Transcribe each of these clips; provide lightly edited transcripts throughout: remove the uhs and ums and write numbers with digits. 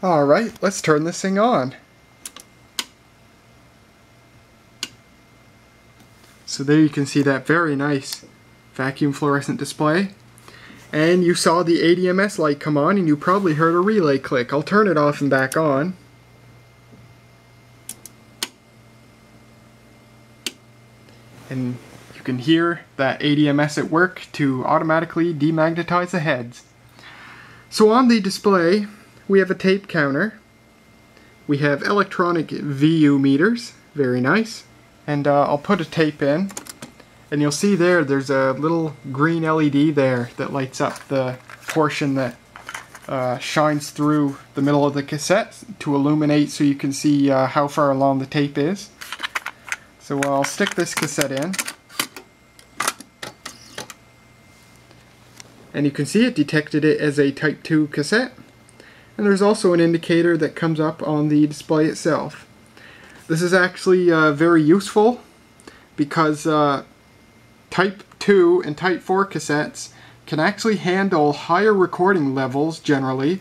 Alright, let's turn this thing on. So there you can see that very nice vacuum fluorescent display. And you saw the ADMS light come on, and you probably heard a relay click. I'll turn it off and back on. And you can hear that ADMS at work to automatically demagnetize the heads. So on the display, we have a tape counter. We have electronic VU meters, very nice. And I'll put a tape in, and you'll see there's a little green LED there that lights up the portion that shines through the middle of the cassette to illuminate so you can see how far along the tape is. So I'll stick this cassette in, and you can see it detected it as a Type 2 cassette. And there's also an indicator that comes up on the display itself. This is actually very useful because Type 2 and Type 4 cassettes can actually handle higher recording levels generally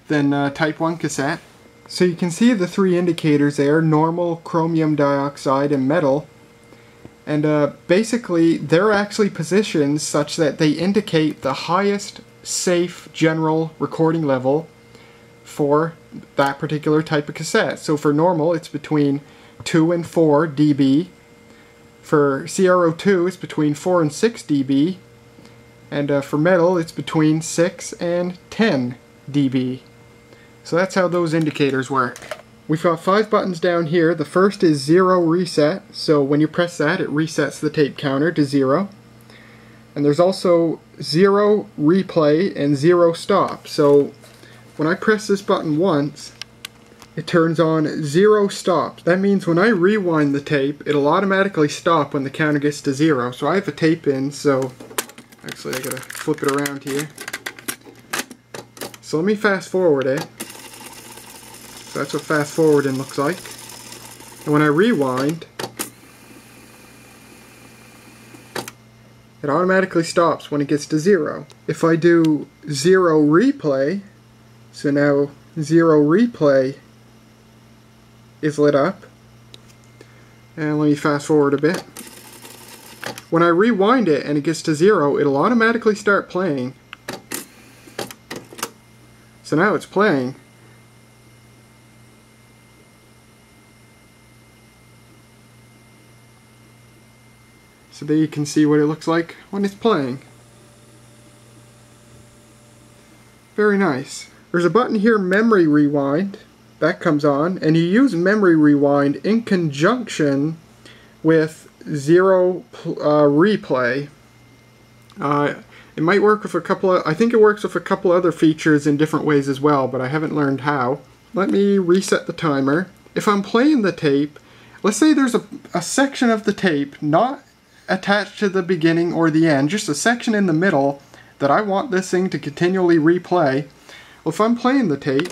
than Type 1 cassette. So you can see the three indicators there: normal, chromium dioxide, and metal. And basically they're actually positioned such that they indicate the highest safe general recording level for that particular type of cassette. So for normal, it's between 2 and 4 dB. For CRO2, it's between 4 and 6 dB. And for metal, it's between 6 and 10 dB. So that's how those indicators work. We've got 5 buttons down here. The first is 0 reset. So when you press that, it resets the tape counter to 0. And there's also 0 replay and 0 stop. So when I press this button once, it turns on 0 stop. That means when I rewind the tape, it'll automatically stop when the counter gets to 0. So I have a tape in, so actually I gotta flip it around here. So let me fast forward it. So that's what fast forwarding looks like. And when I rewind, it automatically stops when it gets to 0. If I do 0 replay, so now 0 replay is lit up. And let me fast forward a bit. When I rewind it and it gets to 0, it'll automatically start playing. So now it's playing. So there you can see what it looks like when it's playing. Very nice. There's a button here, Memory Rewind. That comes on, and you use Memory Rewind in conjunction with 0 replay. It might work with a couple of, I think it works with a couple other features in different ways as well, but I haven't learned how. Let me reset the timer. If I'm playing the tape, let's say there's a section of the tape not attached to the beginning or the end, just a section in the middle that I want this thing to continually replay. Well, if I'm playing the tape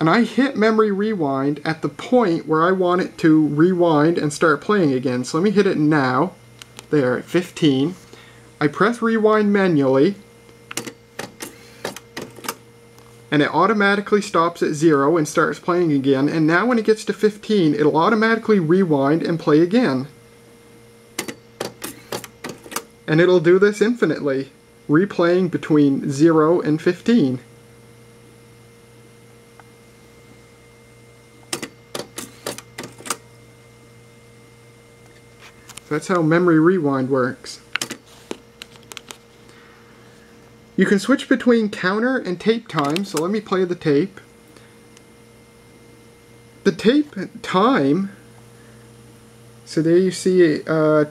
and I hit Memory Rewind at the point where I want it to rewind and start playing again, so let me hit it now, there at 15, I press rewind manually, and it automatically stops at 0 and starts playing again, and now when it gets to 15, it'll automatically rewind and play again. And it'll do this infinitely, replaying between 0 and 15. That's how Memory Rewind works. You can switch between counter and tape time, so let me play the tape. The tape time, so there you see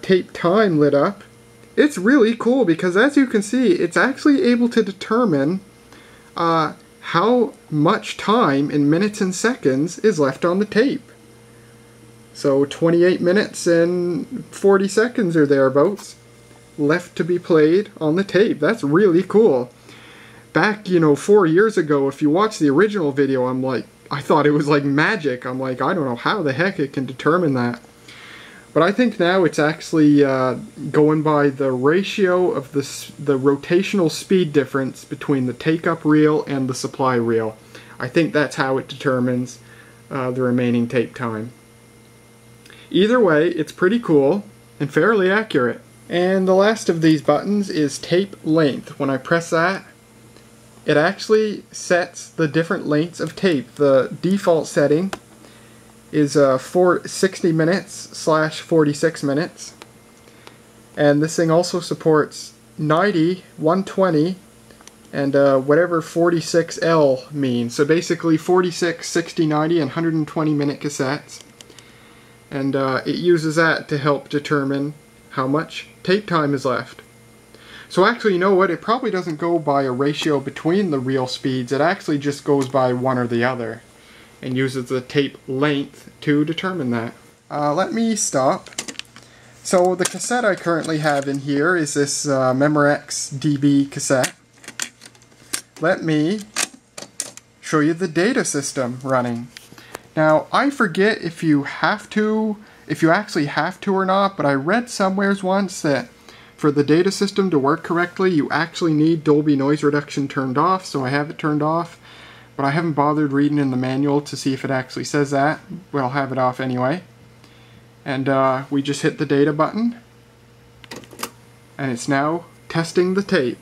tape time lit up. It's really cool because, as you can see, it's actually able to determine how much time in minutes and seconds is left on the tape. So 28 minutes and 40 seconds or thereabouts left to be played on the tape. That's really cool. Back, 4 years ago, if you watch the original video, I thought it was like magic. I'm like, I don't know how the heck it can determine that. But I think now it's actually going by the ratio of the rotational speed difference between the take-up reel and the supply reel. I think that's how it determines the remaining tape time. Either way, it's pretty cool and fairly accurate. And the last of these buttons is tape length. When I press that, it actually sets the different lengths of tape. The default setting is 60 minutes / 46 minutes. And this thing also supports 90, 120, and whatever 46L means. So basically 46, 60, 90, and 120 minute cassettes. And it uses that to help determine how much tape time is left. So actually, you know what? It probably doesn't go by a ratio between the real speeds. It actually just goes by one or the other and uses the tape length to determine that. Let me stop. So the cassette I currently have in here is this Memorex DB cassette. Let me show you the data system running. Now, I forget if you actually have to or not, but I read somewheres once that for the data system to work correctly, you actually need Dolby noise reduction turned off, so I have it turned off, but I haven't bothered reading in the manual to see if it actually says that, but I'll have it off anyway. And we just hit the data button, and it's now testing the tape.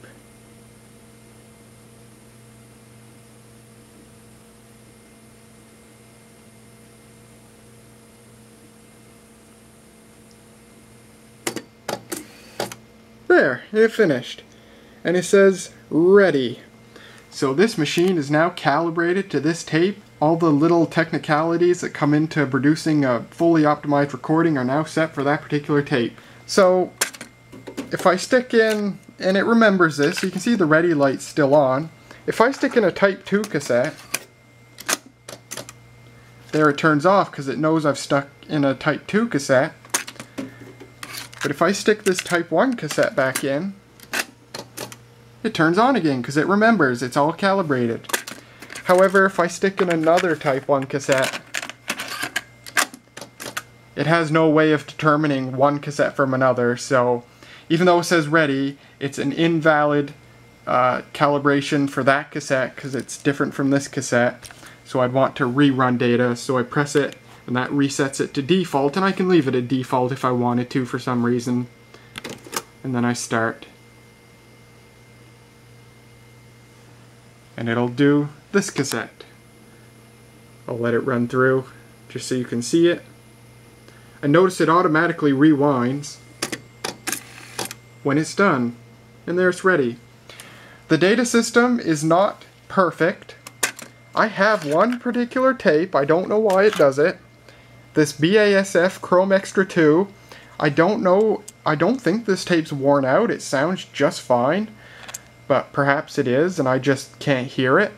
There, it finished. And it says ready. So this machine is now calibrated to this tape. All the little technicalities that come into producing a fully optimized recording are now set for that particular tape. So if I stick in, and it remembers this, so you can see the ready light's still on. If I stick in a Type 2 cassette, there it turns off because it knows I've stuck in a Type 2 cassette. But if I stick this Type 1 cassette back in, it turns on again because it remembers, it's all calibrated. However, if I stick in another Type 1 cassette, it has no way of determining one cassette from another, so even though it says ready, it's an invalid calibration for that cassette because it's different from this cassette. So I'd want to rerun data, so I press it and that resets it to default, and I can leave it at default if I wanted to for some reason. And then I start. And it'll do this cassette. I'll let it run through just so you can see it. And notice it automatically rewinds when it's done. And there it's ready. The data system is not perfect. I have one particular tape, I don't know why it does it. This BASF Chrome Extra 2, I don't think this tape's worn out, it sounds just fine. But perhaps it is, and I just can't hear it.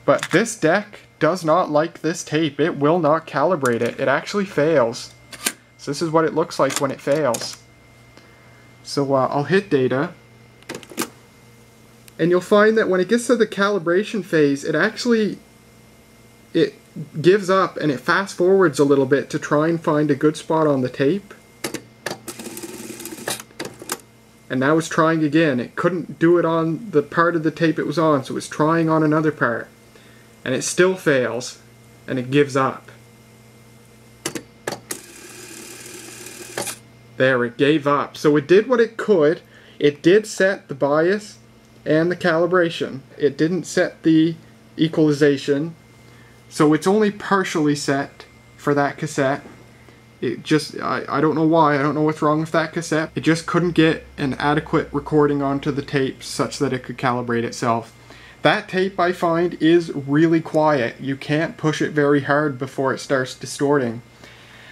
But this deck does not like this tape. It will not calibrate it. It actually fails. So this is what it looks like when it fails. So I'll hit data. And you'll find that when it gets to the calibration phase, it gives up and it fast forwards a little bit to try and find a good spot on the tape. And now it's trying again. It couldn't do it on the part of the tape it was on, so it's trying on another part. And it still fails, and it gives up. There, it gave up. So it did what it could. It did set the bias and the calibration. It didn't set the equalization. So it's only partially set for that cassette. It just, I don't know why, I don't know what's wrong with that cassette. It just couldn't get an adequate recording onto the tape such that it could calibrate itself. That tape, I find, is really quiet. You can't push it very hard before it starts distorting.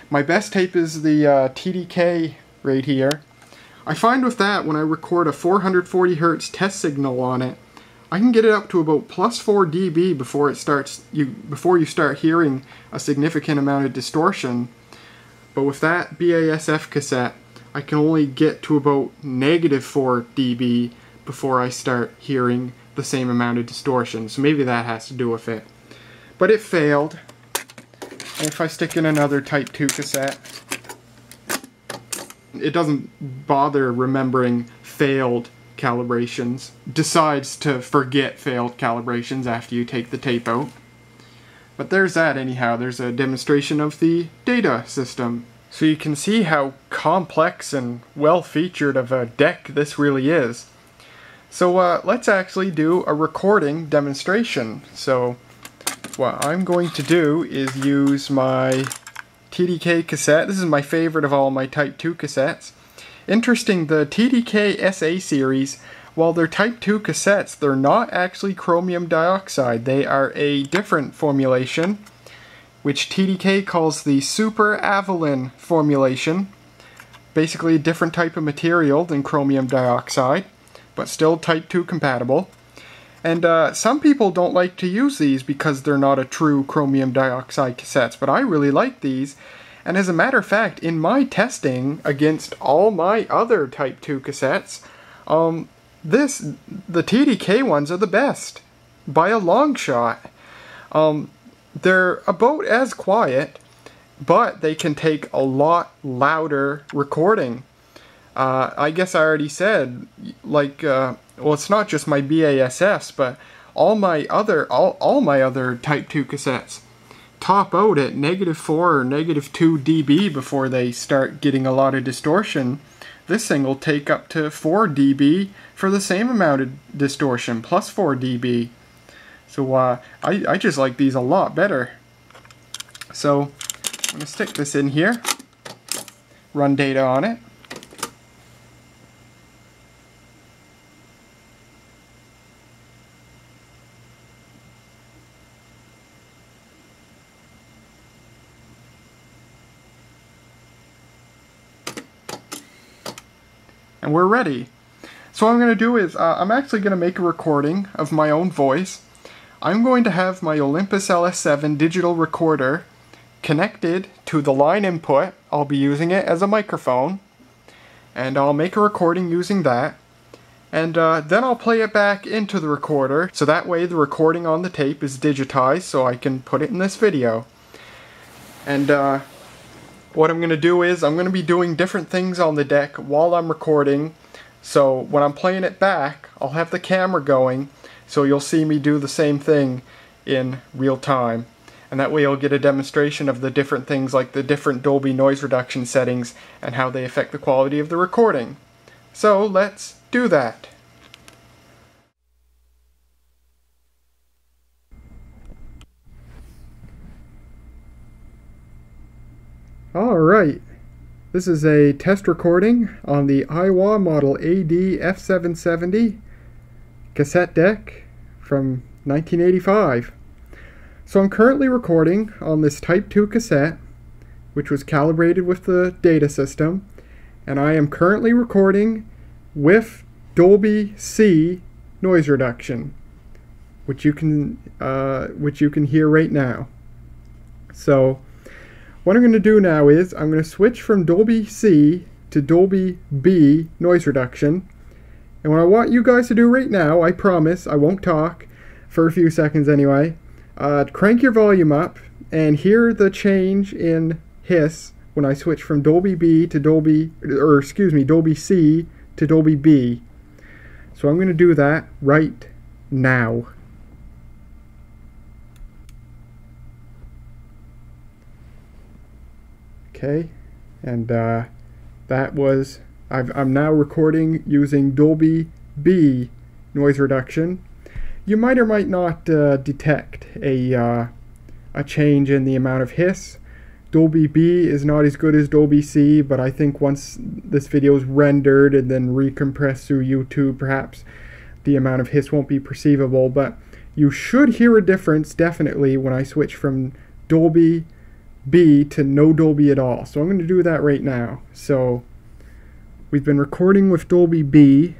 My best tape is the TDK right here. I find with that, when I record a 440 Hz test signal on it, I can get it up to about +4 dB before you start hearing a significant amount of distortion. But with that BASF cassette, I can only get to about -4 dB before I start hearing the same amount of distortion. So maybe that has to do with it. But it failed. And if I stick in another Type 2 cassette, it doesn't bother remembering failed calibrations. Decides to forget failed calibrations after you take the tape out. But there's that anyhow. There's a demonstration of the data system. So you can see how complex and well featured of a deck this really is. So let's actually do a recording demonstration. So what I'm going to do is use my TDK cassette. This is my favorite of all my Type 2 cassettes. Interesting, the TDK SA series, while they're Type 2 cassettes, they're not actually chromium dioxide. They are a different formulation, which TDK calls the Super Avalon formulation. Basically a different type of material than chromium dioxide, but still Type 2 compatible. And some people don't like to use these because they're not a true chromium dioxide cassettes, but I really like these. And as a matter of fact, in my testing against all my other Type 2 cassettes, the TDK ones are the best, by a long shot. They're about as quiet, but they can take a lot louder recording. I guess I already said, like, well, it's not just my BASFs, but all my other Type 2 cassettes top out at -4 or -2 dB before they start getting a lot of distortion. This thing will take up to 4 dB for the same amount of distortion, plus 4 dB. So I just like these a lot better. So I'm going to stick this in here, run data on it. And we're ready. So what I'm going to do is, I'm actually going to make a recording of my own voice. I'm going to have my Olympus LS7 digital recorder connected to the line input. I'll be using it as a microphone. And I'll make a recording using that. And then I'll play it back into the recorder, so that way the recording on the tape is digitized so I can put it in this video. And what I'm going to do is, I'm going to be doing different things on the deck while I'm recording. So when I'm playing it back, I'll have the camera going, so you'll see me do the same thing in real time. And that way you'll get a demonstration of the different things, like the different Dolby noise reduction settings and how they affect the quality of the recording. So let's do that. Alright, this is a test recording on the Aiwa model AD-F770 cassette deck from 1985. So I'm currently recording on this Type 2 cassette, which was calibrated with the data system, and I am currently recording with Dolby C noise reduction, which you can hear right now. So what I'm going to do now is, I'm going to switch from Dolby C to Dolby B noise reduction. And what I want you guys to do right now, I promise I won't talk for a few seconds anyway, crank your volume up and hear the change in hiss when I switch from Dolby B to Dolby C to Dolby B. So I'm going to do that right now. Okay, and that was, I'm now recording using Dolby B noise reduction. You might or might not detect a change in the amount of hiss. Dolby B is not as good as Dolby C, but I think once this video is rendered and then recompressed through YouTube, perhaps the amount of hiss won't be perceivable, but you should hear a difference definitely when I switch from Dolby B to no Dolby at all. So I'm going to do that right now. So we've been recording with Dolby B,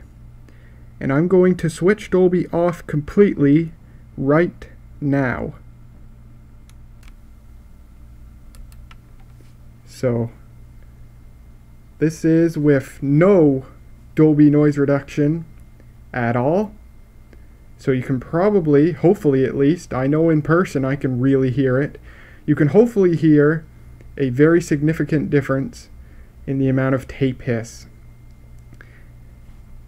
and I'm going to switch Dolby off completely right now. So this is with no Dolby noise reduction at all. So you can probably, hopefully at least, I know in person I can really hear it. You can hopefully hear a very significant difference in the amount of tape hiss.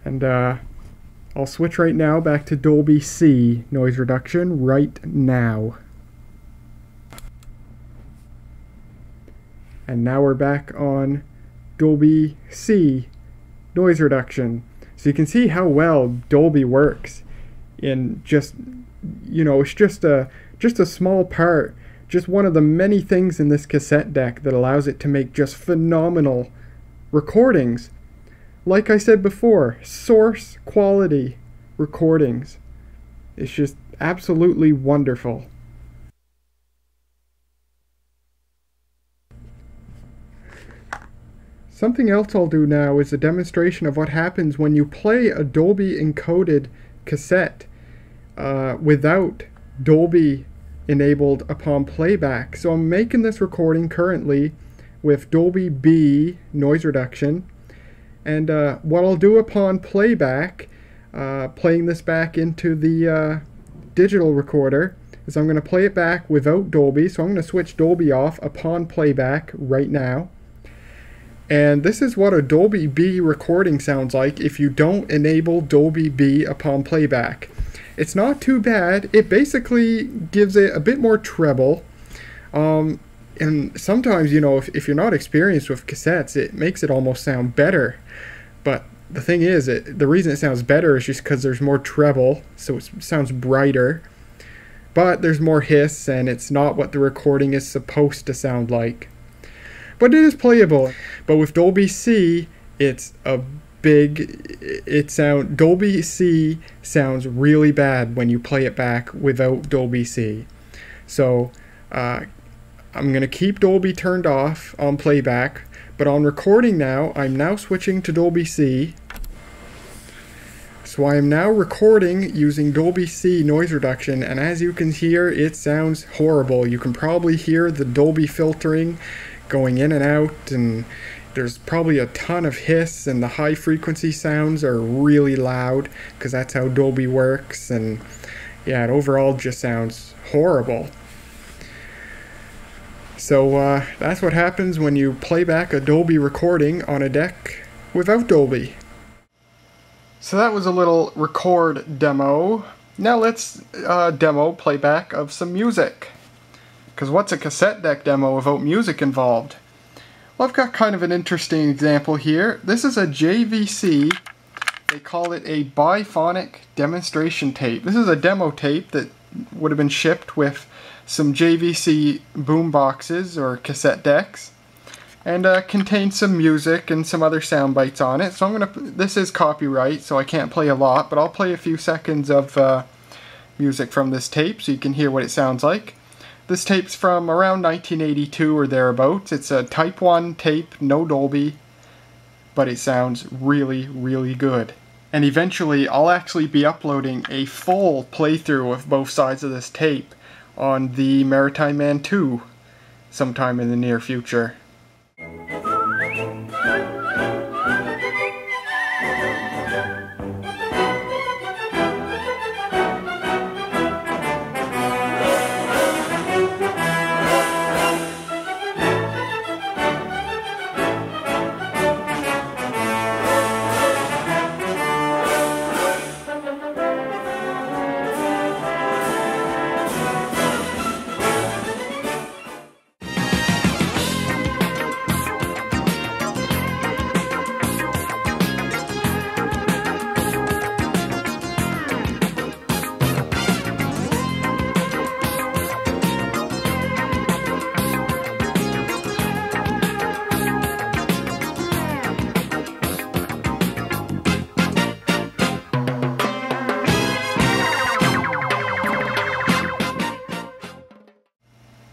And I'll switch right now back to Dolby C noise reduction right now. And now we're back on Dolby C noise reduction. So you can see how well Dolby works in just, you know, it's just a small part, just one of the many things in this cassette deck that allows it to make just phenomenal recordings. Like I said before, source quality recordings. It's just absolutely wonderful. Something else I'll do now is a demonstration of what happens when you play a Dolby encoded cassette without Dolby enabled upon playback. So I'm making this recording currently with Dolby B noise reduction, and what I'll do upon playback, playing this back into the digital recorder, is I'm going to play it back without Dolby. So I'm going to switch Dolby off upon playback right now. And this is what a Dolby B recording sounds like if you don't enable Dolby B upon playback. It's not too bad. It basically gives it a bit more treble. And sometimes, you know, if you're not experienced with cassettes, it makes it almost sound better. But the thing is, the reason it sounds better is just because there's more treble, so it sounds brighter. But there's more hiss, and it's not what the recording is supposed to sound like. But it is playable. But with Dolby C, it's a Dolby C sounds really bad when you play it back without Dolby C. So I'm going to keep Dolby turned off on playback, but on recording now, I'm now switching to Dolby C. So I am now recording using Dolby C noise reduction, and as you can hear, it sounds horrible. You can probably hear the Dolby filtering going in and out, and there's probably a ton of hiss, and the high frequency sounds are really loud because that's how Dolby works, and yeah, it overall just sounds horrible. So that's what happens when you play back a Dolby recording on a deck without Dolby. So that was a little record demo. Now let's demo playback of some music. Because what's a cassette deck demo without music involved? Well, I've got kind of an interesting example here. This is a JVC. They call it a biphonic demonstration tape. This is a demo tape that would have been shipped with some JVC boom boxes or cassette decks, and contains some music and some other sound bites on it. So this is copyright, so I can't play a lot, but I'll play a few seconds of music from this tape so you can hear what it sounds like. This tape's from around 1982 or thereabouts. It's a Type 1 tape, no Dolby, but it sounds really, really good. And eventually I'll actually be uploading a full playthrough of both sides of this tape on the Maritime Man 2 sometime in the near future.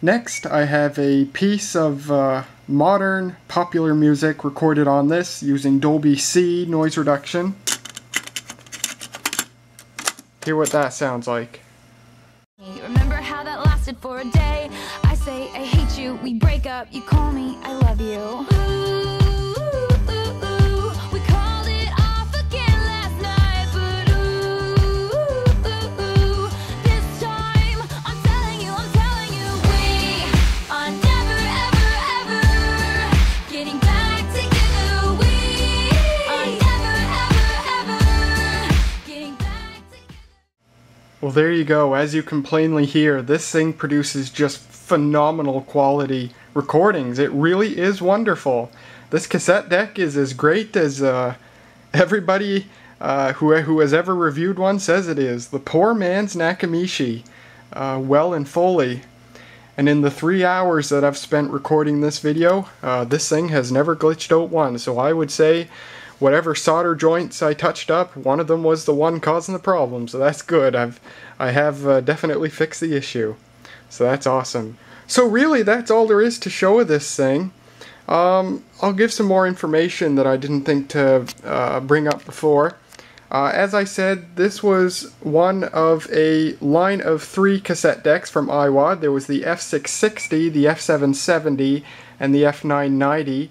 Next, I have a piece of modern popular music recorded on this using Dolby C noise reduction. Hear what that sounds like. Remember how that lasted for a day? I say I hate you, we break up, you call me I love you. We called it off again last night, but this time I'm telling you, we are never ever ever getting back together. We are never ever ever getting back together. Well, there you go. As you can plainly hear, this thing produces just phenomenal quality recordings. It really is wonderful. This cassette deck is as great as everybody who has ever reviewed one says it is. The poor man's Nakamichi, well and fully. And in the 3 hours that I've spent recording this video, this thing has never glitched out once. So I would say whatever solder joints I touched up, one of them was the one causing the problem. So that's good. I have definitely fixed the issue. So that's awesome. So really, that's all there is to show of this thing. I'll give some more information that I didn't think to bring up before. As I said, this was one of a line of 3 cassette decks from Aiwa. There was the F660, the F770, and the F990.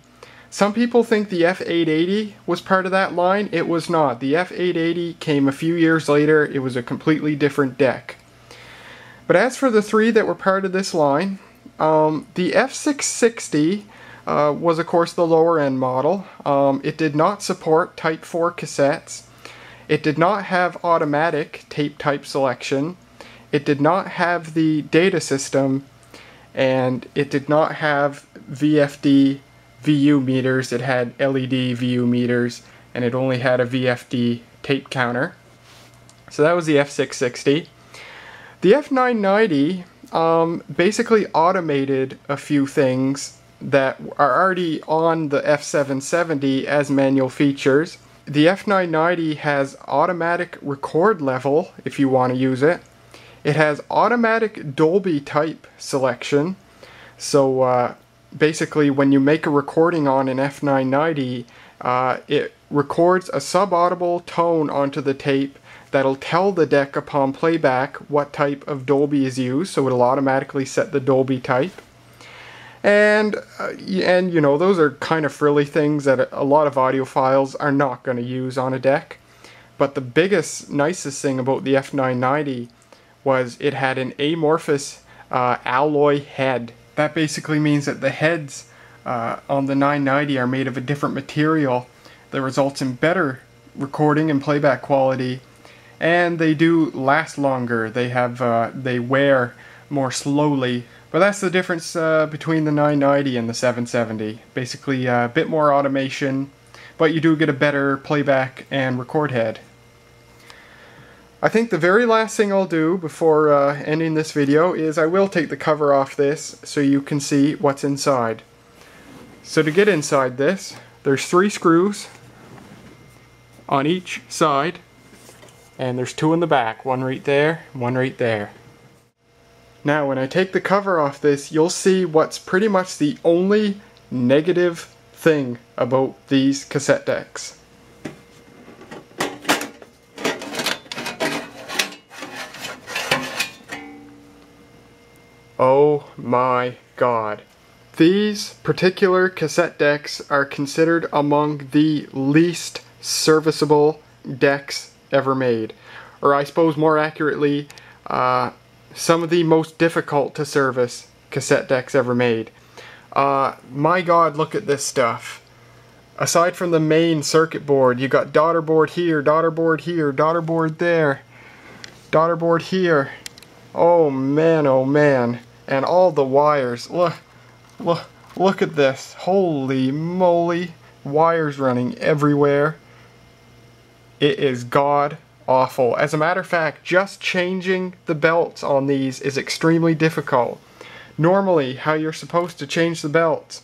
Some people think the F880 was part of that line. It was not. The F880 came a few years later. It was a completely different deck. But as for the 3 that were part of this line, the F660 was of course the lower end model. It did not support Type 4 cassettes. It did not have automatic tape type selection. It did not have the data system, and it did not have VFD VU meters. It had LED VU meters, and it only had a VFD tape counter. So that was the F660. The F990 basically automated a few things that are already on the F770 as manual features. The F990 has automatic record level if you want to use it. It has automatic Dolby type selection. So basically when you make a recording on an F990, it records a subaudible tone onto the tape that'll tell the deck upon playback what type of Dolby is used, so it'll automatically set the Dolby type. And you know, those are kind of frilly things that a lot of audiophiles are not going to use on a deck. But the biggest, nicest thing about the F990 was it had an amorphous alloy head. That basically means that the heads on the 990 are made of a different material that results in better recording and playback quality, and they do last longer. They wear more slowly. But that's the difference between the 990 and the 770. Basically a bit more automation, but you do get a better playback and record head. I think the very last thing I'll do before ending this video is I will take the cover off this so you can see what's inside. So to get inside this, there's 3 screws on each side, and there's 2 in the back, one right there, one right there. Now when I take the cover off this, you'll see what's pretty much the only negative thing about these cassette decks. Oh my god. These particular cassette decks are considered among the least serviceable decks ever made. Or I suppose more accurately, some of the most difficult to service cassette decks ever made. My god, look at this stuff. Aside from the main circuit board, you got daughter board here, daughter board here, daughter board there, daughter board here. Oh man, and all the wires. Look at this. Holy moly, wires running everywhere. It is god awful. As a matter of fact, just changing the belts on these is extremely difficult. Normally, how you're supposed to change the belts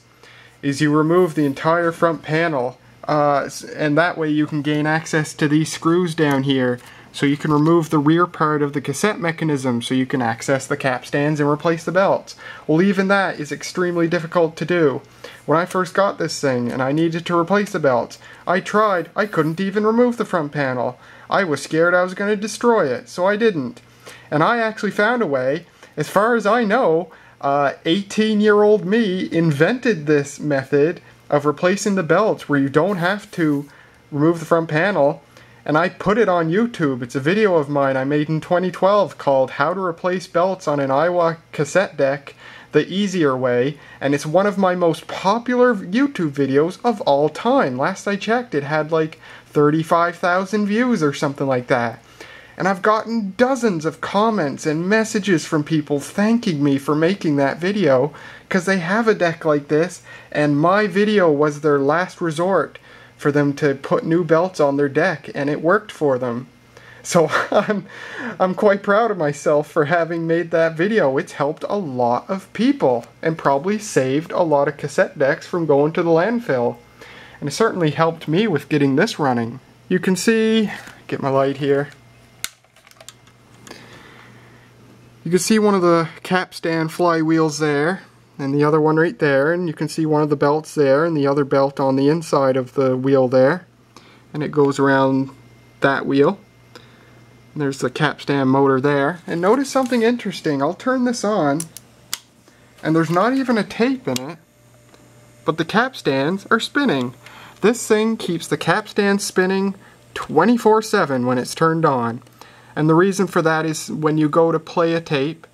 is you remove the entire front panel, and that way you can gain access to these screws down here, so you can remove the rear part of the cassette mechanism so you can access the cap stands and replace the belts. Well, even that is extremely difficult to do. When I first got this thing and I needed to replace the belts, I tried. I couldn't even remove the front panel. I was scared I was going to destroy it, so I didn't. And I actually found a way. As far as I know, 18-year-old me invented this method of replacing the belts where you don't have to remove the front panel, and I put it on YouTube. It's a video of mine I made in 2012 called How to Replace Belts on an Aiwa Cassette Deck the Easier Way, and it's one of my most popular YouTube videos of all time. Last I checked, it had like 35,000 views or something like that. And I've gotten dozens of comments and messages from people thanking me for making that video, because they have a deck like this, and my video was their last resort for them to put new belts on their deck, and it worked for them. So I'm quite proud of myself for having made that video. It's helped a lot of people, and probably saved a lot of cassette decks from going to the landfill. And it certainly helped me with getting this running. You can see, get my light here. You can see one of the capstan flywheels there, and the other one right there, and you can see one of the belts there, and the other belt on the inside of the wheel there. And it goes around that wheel. And there's the capstan motor there. And notice something interesting. I'll turn this on, and there's not even a tape in it, but the capstans are spinning. This thing keeps the capstan spinning 24/7 when it's turned on. And the reason for that is when you go to play a tape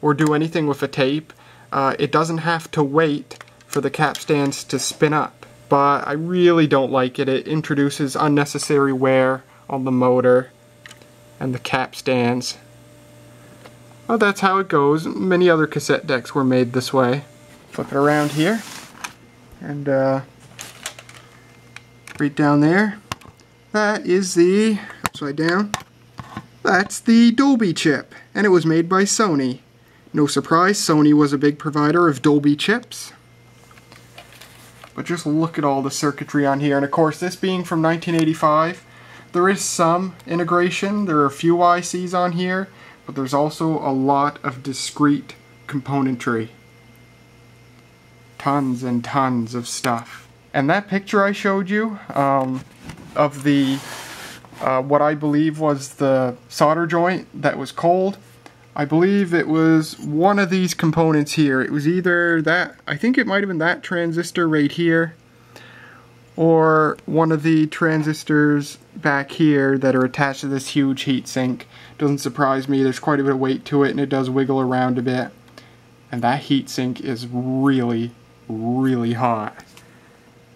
or do anything with a tape, it doesn't have to wait for the capstans to spin up. But I really don't like it. It introduces unnecessary wear on the motor and the capstans. Well, that's how it goes. Many other cassette decks were made this way. Flip it around here, and right down there, that is the, upside down, that's the Dolby chip, and it was made by Sony. No surprise, Sony was a big provider of Dolby chips. But just look at all the circuitry on here, and of course this being from 1985, there is some integration. There are a few ICs on here, but there's also a lot of discrete componentry. Tons and tons of stuff. And that picture I showed you of the what I believe was the solder joint that was cold, I believe it was one of these components here. It was either that, I think it might have been that transistor right here, or one of the transistors back here that are attached to this huge heatsink. Doesn't surprise me, there's quite a bit of weight to it and it does wiggle around a bit. And that heatsink is really, really hot.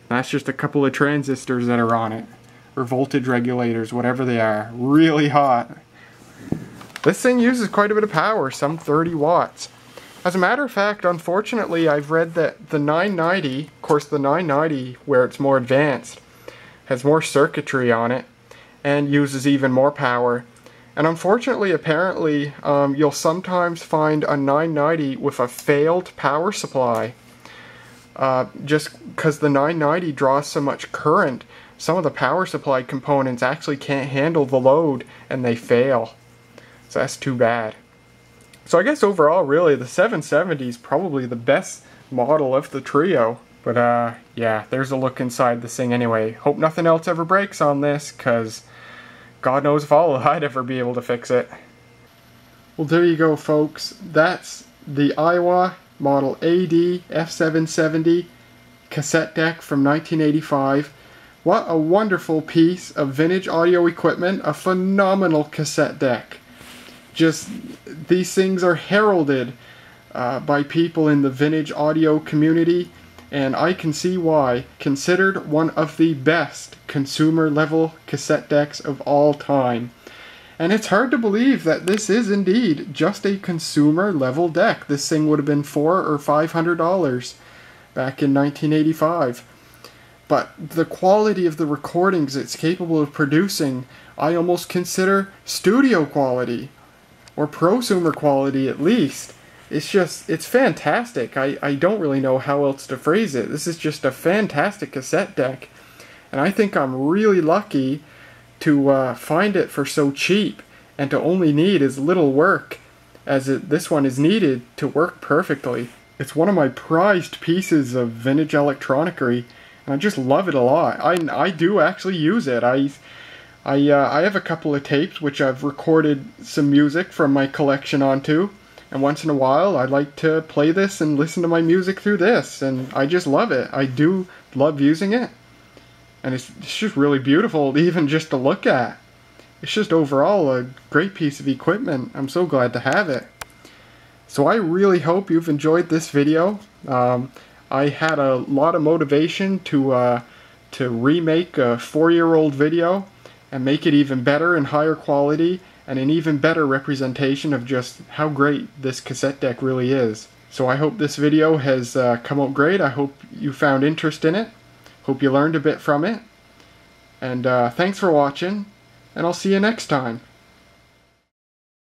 That's just a couple of transistors that are on it, or voltage regulators, whatever they are. Really hot. This thing uses quite a bit of power, some 30 watts. As a matter of fact, unfortunately, I've read that the 990, of course the 990, where it's more advanced, has more circuitry on it and uses even more power. And unfortunately, apparently, you'll sometimes find a 990 with a failed power supply. Just because the 990 draws so much current, some of the power supply components actually can't handle the load and they fail. So that's too bad. So I guess overall, really, the 770 is probably the best model of the trio. But yeah, there's a look inside this thing anyway. Hope nothing else ever breaks on this, because God knows if I'd ever be able to fix it. Well, there you go, folks. That's the Aiwa model AD-F770 cassette deck from 1985. What a wonderful piece of vintage audio equipment, a phenomenal cassette deck. Just, these things are heralded by people in the vintage audio community, and I can see why. Considered one of the best consumer level cassette decks of all time. And it's hard to believe that this is indeed just a consumer level deck. This thing would have been $400 or $500 back in 1985. But the quality of the recordings it's capable of producing, I almost consider studio quality, or prosumer quality at least. It's fantastic. I don't really know how else to phrase it. This is just a fantastic cassette deck, and I think I'm really lucky to find it for so cheap, and to only need as little work as this one is needed to work perfectly. It's one of my prized pieces of vintage electronicry, and I just love it a lot. I do actually use it. I have a couple of tapes which I've recorded some music from my collection onto, and once in a while I like to play this and listen to my music through this, and I just love it. I do love using it, and it's just really beautiful even just to look at. It's just overall a great piece of equipment. I'm so glad to have it. So I really hope you've enjoyed this video. I had a lot of motivation to remake a 4-year-old video and make it even better and higher quality and an even better representation of just how great this cassette deck really is. So I hope this video has come out great. I hope you found interest in it. Hope you learned a bit from it. And thanks for watching, and I'll see you next time.